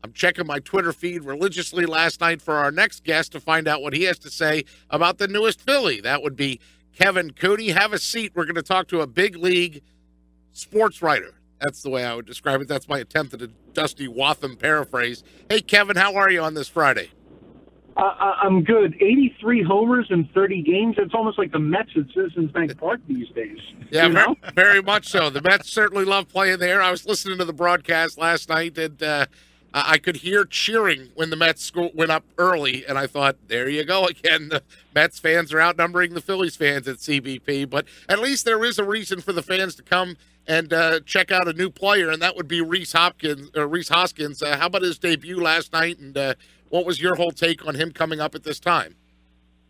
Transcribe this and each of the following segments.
I'm checking my Twitter feed religiously last night for our next guest to find out what he has to say about the newest Philly. That would be Kevin Cooney. Have a seat. We're going to talk to a big league sports writer. That's the way I would describe it. That's my attempt at a Dusty Watham paraphrase. Hey, Kevin, how are you on this Friday? I'm good. 83 homers in 30 games. It's almost like the Mets at Citizens Bank Park these days. Yeah, you know? very much so. The Mets certainly love playing there. I was listening to the broadcast last night, and I could hear cheering when the Mets went up early, and I thought, there you go again. The Mets fans are outnumbering the Phillies fans at CBP, but at least there is a reason for the fans to come and check out a new player, and that would be Rhys Hoskins. How about his debut last night, and what was your whole take on him coming up at this time?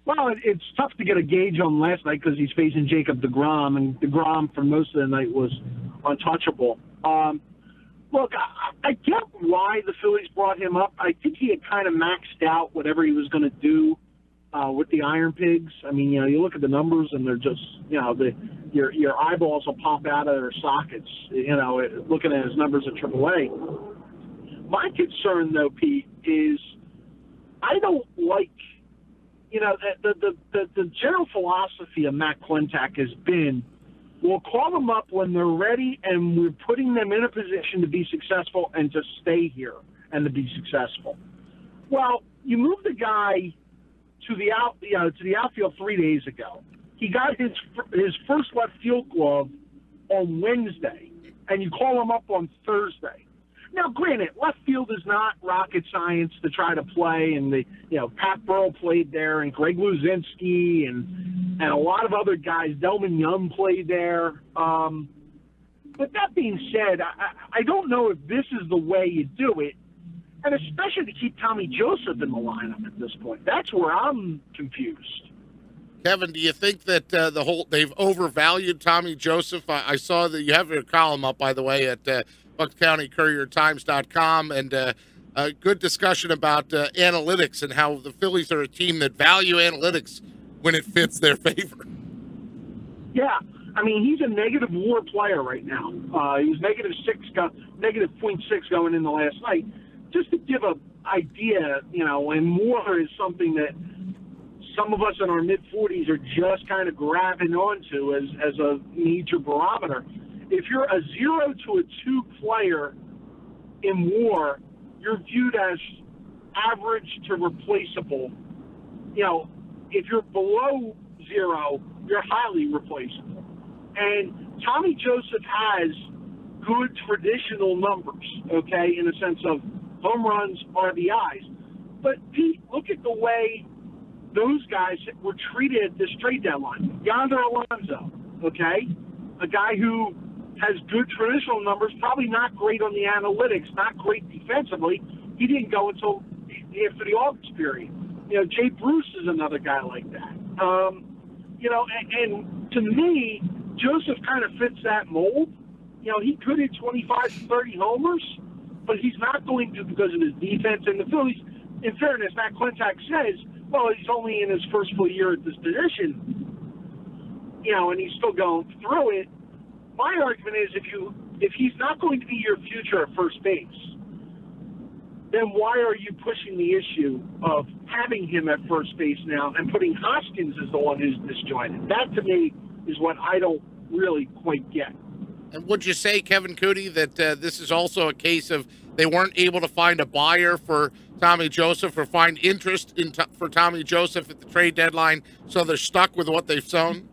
Well, it's tough to get a gauge on last night because he's facing Jacob deGrom, and deGrom for most of the night was untouchable. Look, I get why the Phillies brought him up. I think he had kind of maxed out whatever he was going to do with the Iron Pigs. I mean, you look at the numbers and they're just, your eyeballs will pop out of their sockets, looking at his numbers at AAA. My concern, though, Pete, is I don't like, the general philosophy of Matt Klentak has been, we'll call them up when they're ready, and we're putting them in a position to be successful and to stay here and to be successful. Well, you move the guy to the outfield 3 days ago. He got his first left field glove on Wednesday, and you call him up on Thursday. Now, granted, left field is not rocket science to try to play, and Pat Burrell played there, and Greg Luzinski, and a lot of other guys. Delman Young played there. But that being said, I don't know if this is the way you do it, and especially to keep Tommy Joseph in the lineup at this point. That's where I'm confused. Kevin, do you think that they've overvalued Tommy Joseph? I saw that you have your column up, by the way, at BucksCountyCourierTimes.com, and a good discussion about analytics and how the Phillies are a team that value analytics when it fits their favor. Yeah, I mean, he's a negative WAR player right now. He was negative .6 going in the last night. Just to give an idea, and WAR is something that some of us in our mid-40s are just kind of grabbing onto as a major barometer. If you're a 0 to a 2 player in WAR, you're viewed as average to replaceable. If you're below 0, you're highly replaceable. And Tommy Joseph has good traditional numbers, okay, in the sense of home runs, RBIs. But, Pete, look at the way those guys were treated at this trade deadline. Yonder Alonso, okay, a guy who has good traditional numbers, probably not great on the analytics, not great defensively. He didn't go until after the August period. Jay Bruce is another guy like that. And to me, Joseph kind of fits that mold. He could hit 25 to 30 homers, but he's not going to because of his defense. And the Phillies, in fairness, Matt Klentak says, well, he's only in his first full year at this position, and he's still going through it. My argument is if he's not going to be your future at first base, then why are you pushing the issue of having him at first base now and putting Hoskins as the one who's disjointed? That, to me, is what I don't really quite get. And would you say, Kevin Cooney, that this is also a case of they weren't able to find a buyer for Tommy Joseph or find interest for Tommy Joseph at the trade deadline, so they're stuck with what they've sown?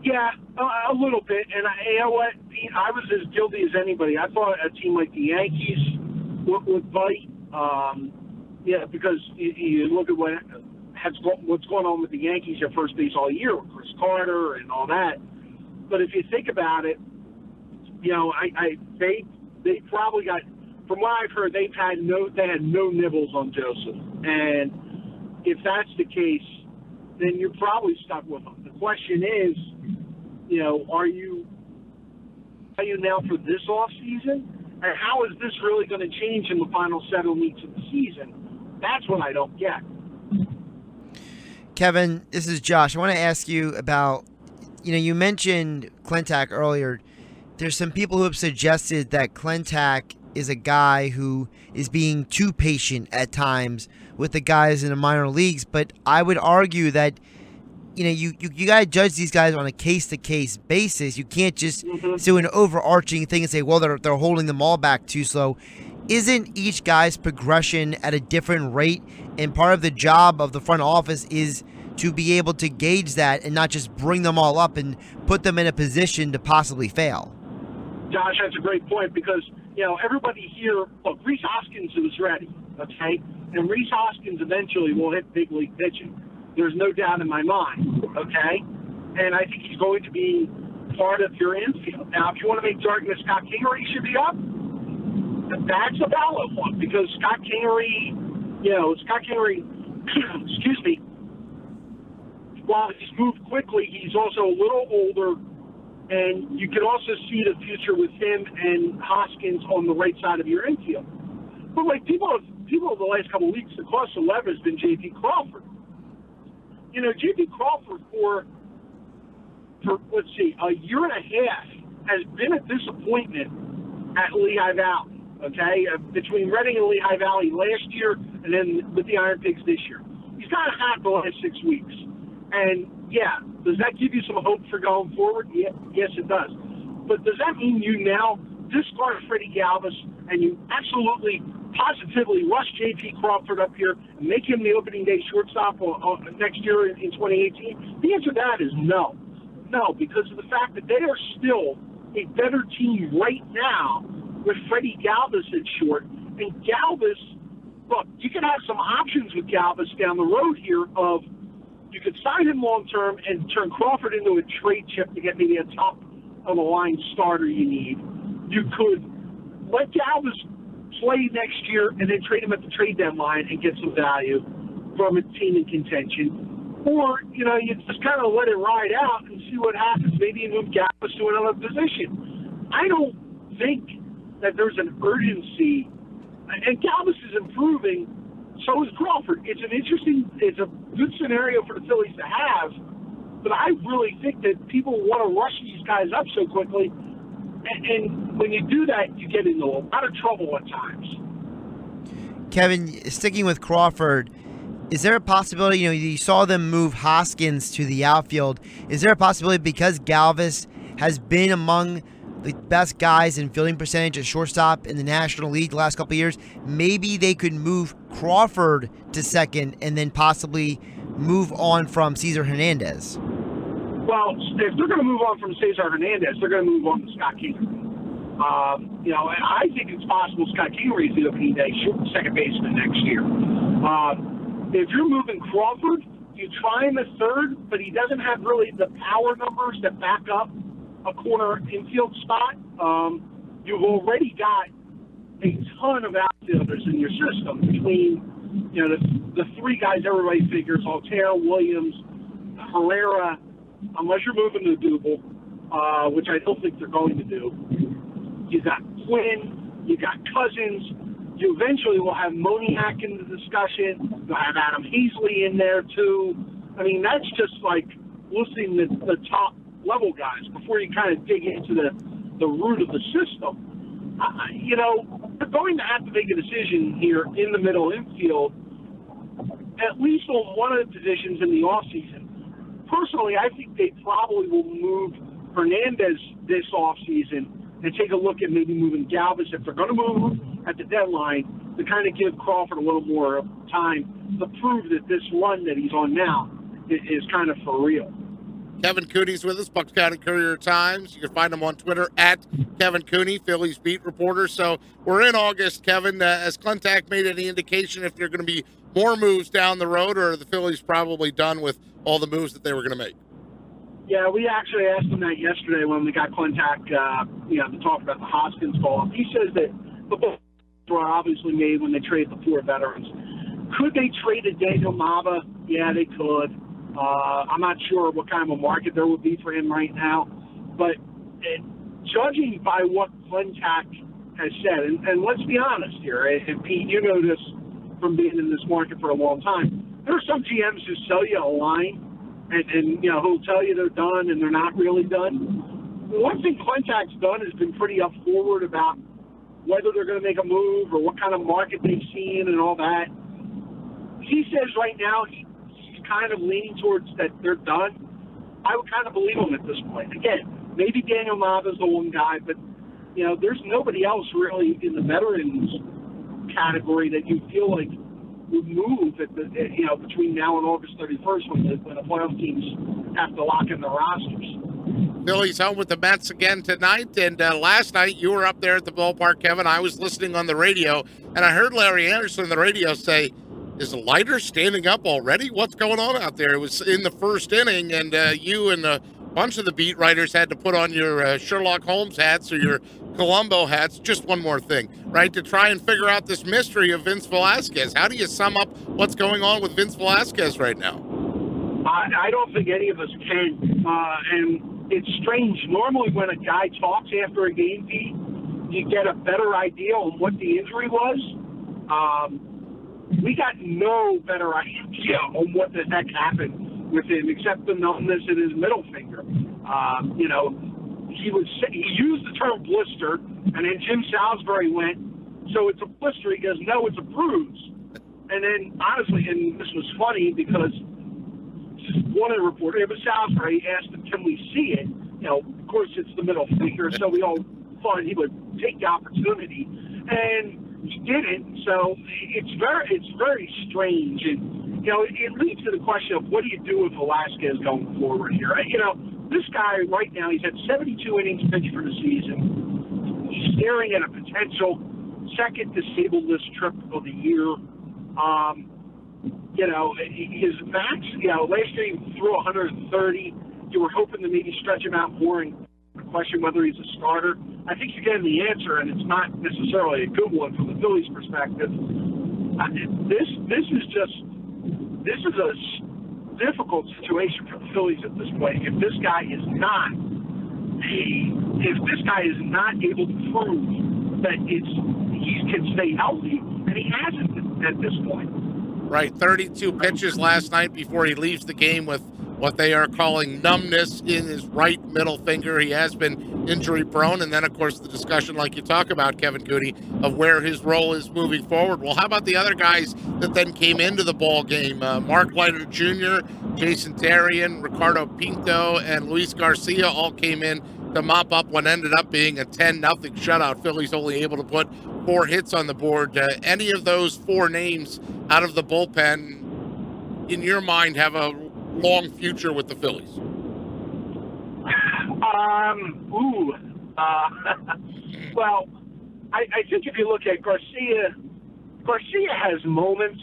Yeah, a little bit. And you know what, Pete, I was as guilty as anybody. I thought a team like the Yankees would bite. Because you look at what's going on with the Yankees at first base all year with Chris Carter and all that. But if you think about it, they probably got, from what I've heard, they had no nibbles on Joseph. And if that's the case, then you're probably stuck with them. The question is, are you now for this off season? And how is this really going to change in the final 7 weeks of the season? That's what I don't get. Kevin, this is Josh. I want to ask you about, you mentioned Klentak earlier. There's some people who have suggested that Klentak is a guy who is being too patient at times with the guys in the minor leagues. But I would argue that, you got to judge these guys on a case-to-case basis. You can't just do an overarching thing and say, well, they're holding them all back too slow. Isn't each guy's progression at a different rate? And part of the job of the front office is to be able to gauge that and not just bring them all up and put them in a position to possibly fail. Josh, that's a great point because, everybody here, look, Rhys Hoskins is ready, okay? And Rhys Hoskins eventually will hit big league pitching. There's no doubt in my mind, okay? And I think he's going to be part of your infield. Now, if you want to make the argument Scott Kingery should be up, that's a valid one because Scott Kingery, excuse me, while he's moved quickly, he's also a little older, and you can also see the future with him and Hoskins on the right side of your infield. But people over the last couple of weeks, the cost of lever has been J.P. Crawford. J.P. Crawford for let's see, a year and a half has been a disappointment at Lehigh Valley. Okay, between Reading and Lehigh Valley last year, and then with the Iron Pigs this year, he's kind of hot the last 6 weeks. And yeah, does that give you some hope for going forward? Yeah, yes, it does. But does that mean you now discard Freddie Galvis and you absolutely, positively rush J.P. Crawford up here and make him the opening day shortstop next year in 2018? The answer to that is no. No, because of the fact that they are still a better team right now with Freddie Galvis at short. And Galvis, look, you can have some options with Galvis down the road here of you could sign him long-term and turn Crawford into a trade chip to get maybe a top-of-the-line starter you need. You could let Galvis play next year and then trade him at the trade deadline and get some value from a team in contention. Or, you just kind of let it ride out and see what happens. Maybe you move Galvis to another position. I don't think that there's an urgency. And Galvis is improving. So is Crawford. It's a good scenario for the Phillies to have, but I really think that people want to rush these guys up so quickly, and when you do that, you get into a lot of trouble at times. Kevin, sticking with Crawford, is there a possibility, you saw them move Hoskins to the outfield, is there a possibility because Galvis has been among the best guys in fielding percentage at shortstop in the National League the last couple of years, maybe they could move Crawford to second and then possibly move on from Cesar Hernandez? Well, if they're going to move on from Cesar Hernandez, they're going to move on to Scott Kingery. And I think it's possible Scott Kingery is the opening day second baseman next year. If you're moving Crawford, you try him at third, but he doesn't have really the power numbers that back up a corner infield spot. You've already got a ton of outfielders in your system between, the three guys everybody figures, Altero, Williams, Herrera, unless you're moving to Double, which I don't think they're going to do. You got Quinn, you got Cousins. You eventually will have Moniak in the discussion. You'll have Adam Heasley in there too. I mean, that's just like listing the top level guys before you kind of dig into the root of the system. They're going to have to make a decision here in the middle infield, at least on one of the positions in the offseason. Personally, I think they probably will move Hernandez this offseason and take a look at maybe moving Galvis if they're going to move at the deadline to kind of give Crawford a little more time to prove that this run that he's on now is kind of for real. Kevin Cooney's with us, Bucks County Courier-Times. You can find him on Twitter at Kevin Cooney, Phillies beat reporter. So we're in August, Kevin. Has Klentak made any indication if there are going to be more moves down the road, or are the Phillies probably done with all the moves that they were going to make? Yeah, we actually asked him that yesterday when we got Klentak, to talk about the Hoskins call. He says that the moves were obviously made when they traded the four veterans. Could they trade a Daniel Mava? Yeah, they could. I'm not sure what kind of a market there would be for him right now, but judging by what Klentak has said, and let's be honest here, and Pete, you know this from being in this market for a long time, there are some GMs who sell you a line, and who'll tell you they're done and they're not really done. One thing Klentak's done has been pretty up forward about whether they're going to make a move or what kind of market they've seen and all that. He says right now he's kind of leaning towards that they're done. I would kind of believe him at this point. Again, maybe Daniel Nava's the one guy, but there's nobody else really in the veterans category that you feel like would move at the between now and August 31st when the playoff teams have to lock in their rosters. Phillies home with the Mets again tonight, and last night you were up there at the ballpark, Kevin. I was listening on the radio, and I heard Larry Anderson on the radio say, "Is Leiter standing up already? What's going on out there?" It was in the first inning, and you and a bunch of the beat writers had to put on your Sherlock Holmes hats or your Columbo hats. Just one more thing, right, to try and figure out this mystery of Vince Velasquez. How do you sum up what's going on with Vince Velasquez right now? I don't think any of us can, and it's strange. Normally when a guy talks after a game, Pete, you get a better idea on what the injury was. We got no better idea on what the heck happened with him, except the numbness in his middle finger. He used the term blister, and then Jim Salisbury went, "So it's a blister?" He goes, "No, it's a bruise." And then, honestly, and this was funny because one of the reporters, it was Salisbury, asked him, "Can we see it?" Of course, it's the middle finger, so we all thought he would take the opportunity, and he didn't. So it's very strange, and it leads to the question of what do you do with Velasquez going forward here? This guy right now, he's had 72 innings pitched for the season. He's staring at a potential second disabled list trip of the year. His max, last year he threw 130. You were hoping to maybe stretch him out more and question whether he's a starter. I think you're getting the answer, and it's not necessarily a good one from the Phillies' perspective. This is a difficult situation for the Phillies at this point. If this guy is not able to prove that he can stay healthy, and he hasn't at this point. Right, 32 pitches last night before he leaves the game with what they are calling numbness in his right middle finger. He has been injury prone. And then, of course, the discussion, like you talk about, Kevin Cooney, of where his role is moving forward. Well, how about the other guys that then came into the ball game? Mark Leiter Jr., Jason Terrian, Ricardo Pinto, and Luis Garcia all came in to mop up what ended up being a 10-0 shutout. Phillies only able to put 4 hits on the board. Any of those 4 names out of the bullpen, in your mind, have a long future with the Phillies? Well, I think if you look at Garcia has moments.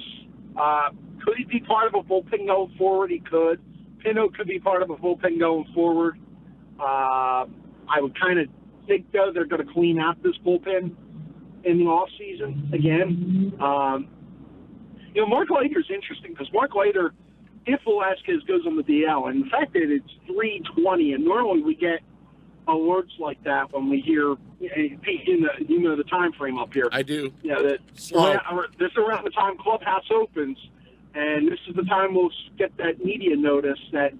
Could he be part of a bullpen going forward? He could. Pinto could be part of a bullpen going forward. I would kind of think, though, they're going to clean out this bullpen in the offseason again. Mark Leiter's interesting because Mark Leiter, if Velasquez goes on the DL, and the fact that it's 3:20, and normally we get alerts like that when we hear the time frame up here. I do. Yeah, this is around the time Clubhouse opens, and this is the time we'll get that media notice that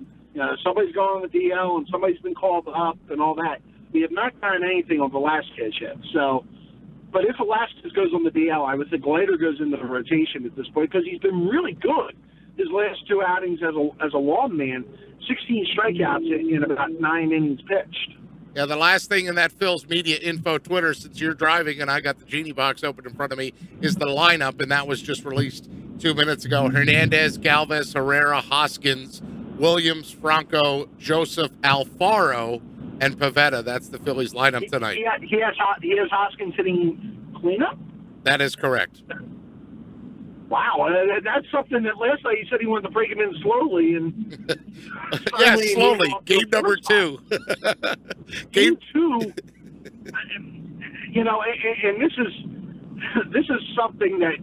somebody's gone on the DL and somebody's been called up and all that. We have not gotten anything on Velasquez yet. So, but if Velasquez goes on the DL, I would think Leiter goes into the rotation at this point because he's been really good. His last 2 outings as a long man, 16 strikeouts in about 9 innings pitched. Yeah, the last thing in that Phil's media info Twitter, since you're driving and I got the Genie box open in front of me, is the lineup, and that was just released 2 minutes ago. Hernandez, Galvez, Herrera, Hoskins, Williams, Franco, Joseph, Alfaro, and Pivetta. That's the Phillies lineup tonight. He has Hoskins hitting cleanup? That is correct. Wow, that's something that last night he said he wanted to break him in slowly. And yeah, slowly. Game number 2. Game 2, and this is something that,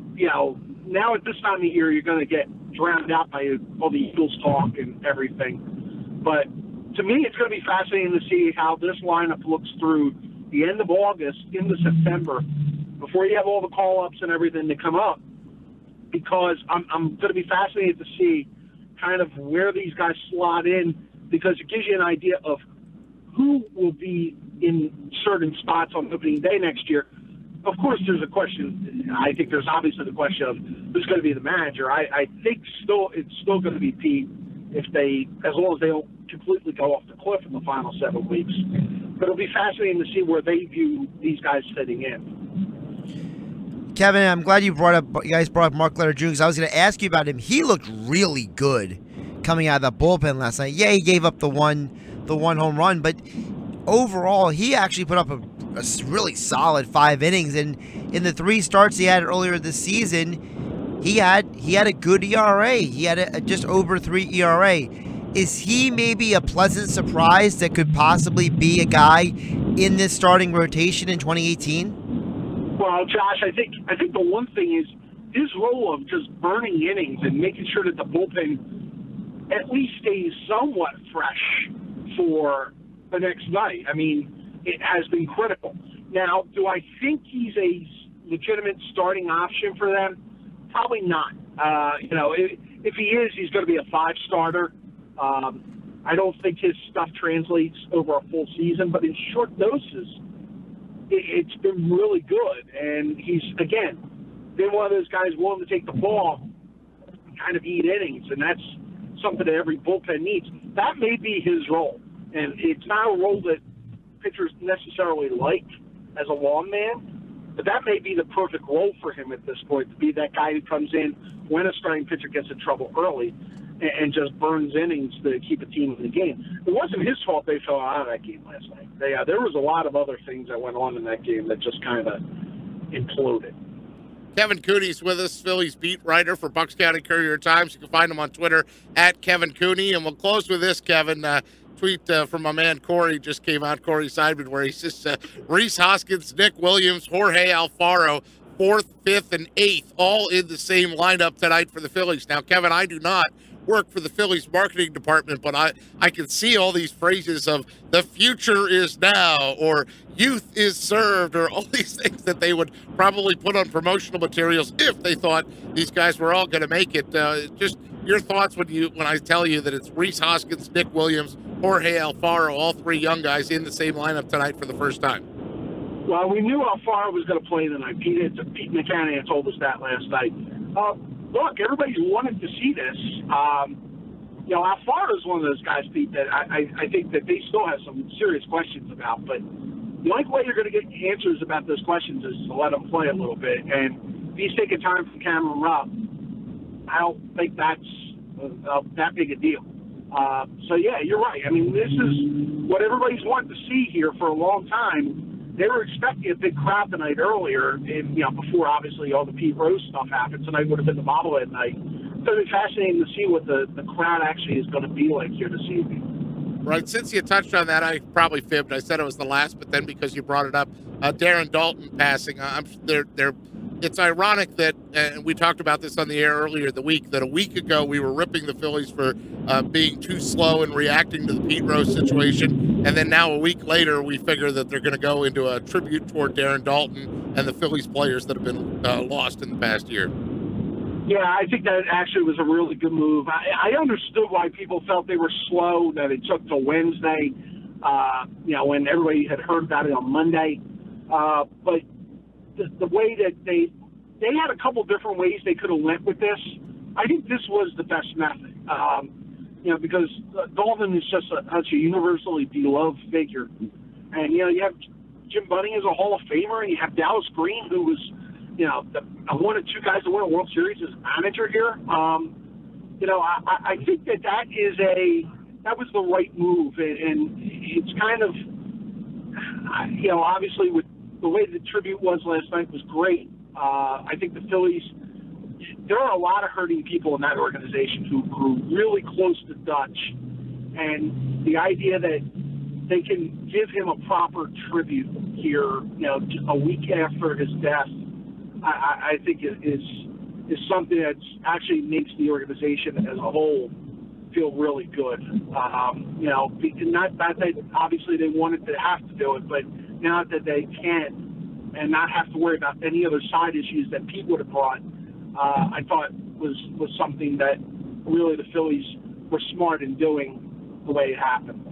now at this time of year you're going to get drowned out by all the Eagles talk and everything. But to me, it's going to be fascinating to see how this lineup looks through the end of August into September before you have all the call-ups and everything to come up. Because I'm going to be fascinated to see kind of where these guys slot in, because it gives you an idea of who will be in certain spots on opening day next year. of course, there's a question. I think there's obviously the question of who's going to be the manager. I think it's still going to be Pete as long as they don't completely go off the cliff in the final 7 weeks. But it'll be fascinating to see where they view these guys fitting in. Kevin, I'm glad you guys brought up Mark Leiter Jr. because I was going to ask you about him. He looked really good coming out of the bullpen last night. Yeah, he gave up the one home run, but overall, he actually put up a really solid 5 innings. And in the 3 starts he had earlier this season, he had a good ERA. He had a just over 3 ERA. Is he maybe a pleasant surprise that could possibly be a guy in this starting rotation in 2018? Well, Josh, I think the one thing is his role of just burning innings and making sure that the bullpen at least stays somewhat fresh for the next night. I mean, it has been critical. Now, do I think he's a legitimate starting option for them? Probably not. If he is, he's going to be a 5-starter. I don't think his stuff translates over a full season, but in short doses, it's been really good. And he's, again, been one of those guys willing to take the ball and kind of eat innings, and that's something that every bullpen needs. That may be his role, and it's not a role that pitchers necessarily like as a long man, but that may be the perfect role for him at this point, to be that guy who comes in when a starting pitcher gets in trouble early and just burns innings to keep a team in the game. It wasn't his fault they fell out of that game last night. There was a lot of other things that went on in that game that just kind of imploded. Kevin Cooney's with us, Phillies beat writer for Bucks County Courier-Times. You can find him on Twitter at Kevin Cooney. And we'll close with this, Kevin. Tweet from my man Corey just came out, Corey Seidman, where he says Rhys Hoskins, Nick Williams, Jorge Alfaro, 4th, 5th, and 8th, all in the same lineup tonight for the Phillies. Now, Kevin, I do not work for the Phillies marketing department, but I can see all these phrases of the future is now or youth is served or all these things that they would probably put on promotional materials if they thought these guys were all going to make it. Just your thoughts when I tell you that it's Rhys Hoskins, Nick Williams, Jorge Alfaro, all 3 young guys in the same lineup tonight for the first time. Well, we knew Alfaro was going to play tonight. Pete McCann told us that last night. Look, everybody's wanted to see this. Alfaro is one of those guys, Pete, that I think that they still have some serious questions about. But the only way you're going to get answers about those questions is to let them play a little bit. And if he's taking time from Cameron Rupp, I don't think that's that big a deal. So, yeah, you're right. I mean, this is what everybody's wanted to see here for a long time. They were expecting a big crowd tonight earlier, before obviously all the Pete Rose stuff happened. Tonight would have been the bobblehead night. So it'll be fascinating to see what the crowd actually is going to be like here this evening. Right. Since you touched on that, I probably fibbed. I said it was the last, but then because you brought it up, Darren Dalton passing. It's ironic that, and we talked about this on the air earlier the week, that a week ago we were ripping the Phillies for being too slow in reacting to the Pete Rose situation, and then now a week later we figure that they're going to go into a tribute toward Darren Dalton and the Phillies players that have been lost in the past year. Yeah, I think that actually was a really good move. I understood why people felt they were slow, that it took till Wednesday, when everybody had heard about it on Monday. But the way that they had a couple different ways they could have went with this. I think this was the best method, because Dalton is just such a universally beloved figure. And, you have Jim Bunning as a Hall of Famer, and you have Dallas Green, who was, one of 2 guys that won a World Series as manager here. I think that was the right move. And it's kind of, obviously with the way the tribute was last night was great. I think the Phillies, there are a lot of hurting people in that organization who grew really close to Dutch. And the idea that they can give him a proper tribute here, a week after his death, I think is something that actually makes the organization as a whole feel really good. Not that obviously they wanted to have to do it, but now that they can and not have to worry about any other side issues that Pete would have brought, I thought was something that really the Phillies were smart in doing the way it happened.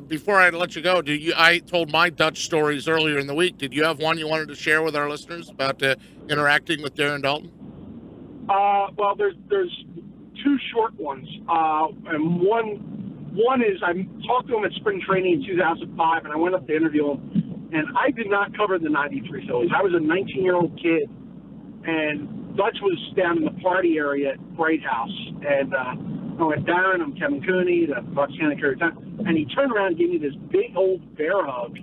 Before I let you go, I told my Dutch stories earlier in the week. Did you have one you wanted to share with our listeners about interacting with Darren Dalton? Well, there's two short ones, and one is I talked to him at spring training in 2005, and I went up to interview him, and I did not cover the '93 Phillies. I was a 19-year-old kid, and Dutch was down in the party area at Bright House, and I went, Darren, I'm Kevin Cooney, the Bucks County Courier, and he turned around and gave me this big old bear hug,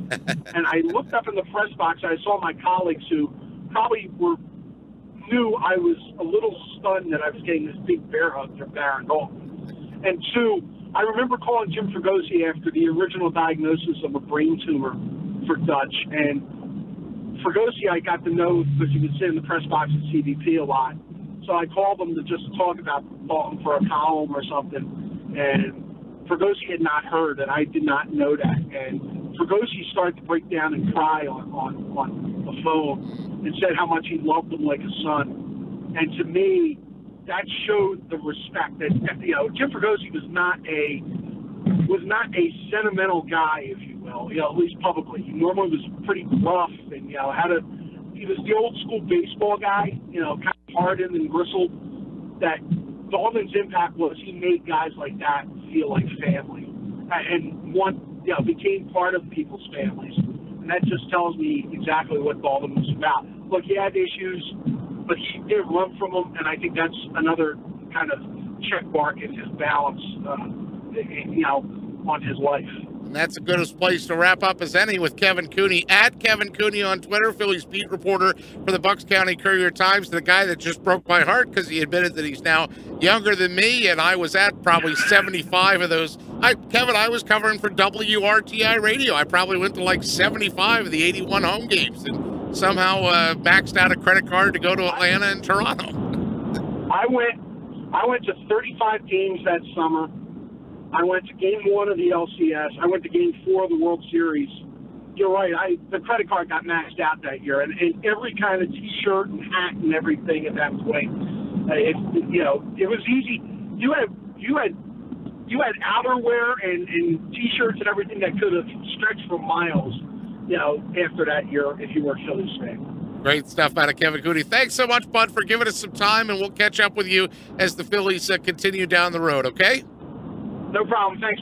and I looked up in the press box, and I saw my colleagues who probably knew I was a little stunned that I was getting this big bear hug from Darren Dalton. And two, I remember calling Jim Fregosi after the original diagnosis of a brain tumor for Dutch, and Fregosi I got to know because he would sit in the press box at CBP a lot. So I called him to just talk about Dalton for a column or something, and Fregosi had not heard, and I did not know that. And Fregosi started to break down and cry on the phone and said how much he loved him like a son. And to me, that showed the respect that, you know, Jim Fregosi was not a sentimental guy, if you will, you know, at least publicly. He normally was pretty rough and, you know, he was the old school baseball guy, you know, kind of hardened and bristled. That Dalton's impact was he made guys like that feel like family and became part of people's families. And that just tells me exactly what Dalton was about. Look, he had issues, but he didn't run from them, and I think that's another kind of check mark in his balance, you know, on his life. And that's a good place to wrap up as any with Kevin Cooney, at Kevin Cooney on Twitter, Phillies beat reporter for the Bucks County Courier-Times, the guy that just broke my heart because he admitted that he's now younger than me, and I was at probably 75 of those. Kevin, I was covering for WRTI Radio. I probably went to like 75 of the 81 home games and somehow maxed out a credit card to go to Atlanta and Toronto. I went to 35 games that summer. I went to Game 1 of the LCS. I went to Game 4 of the World Series. You're right. The credit card got maxed out that year, and every kind of T-shirt and hat and everything at that point. It was easy. You had outerwear and T-shirts and everything that could have stretched for miles. You know, after that year, if you were a Phillies fan. Great stuff out of Kevin Cooney. Thanks so much, Bud, for giving us some time, and we'll catch up with you as the Phillies continue down the road. Okay. No problem. Thanks.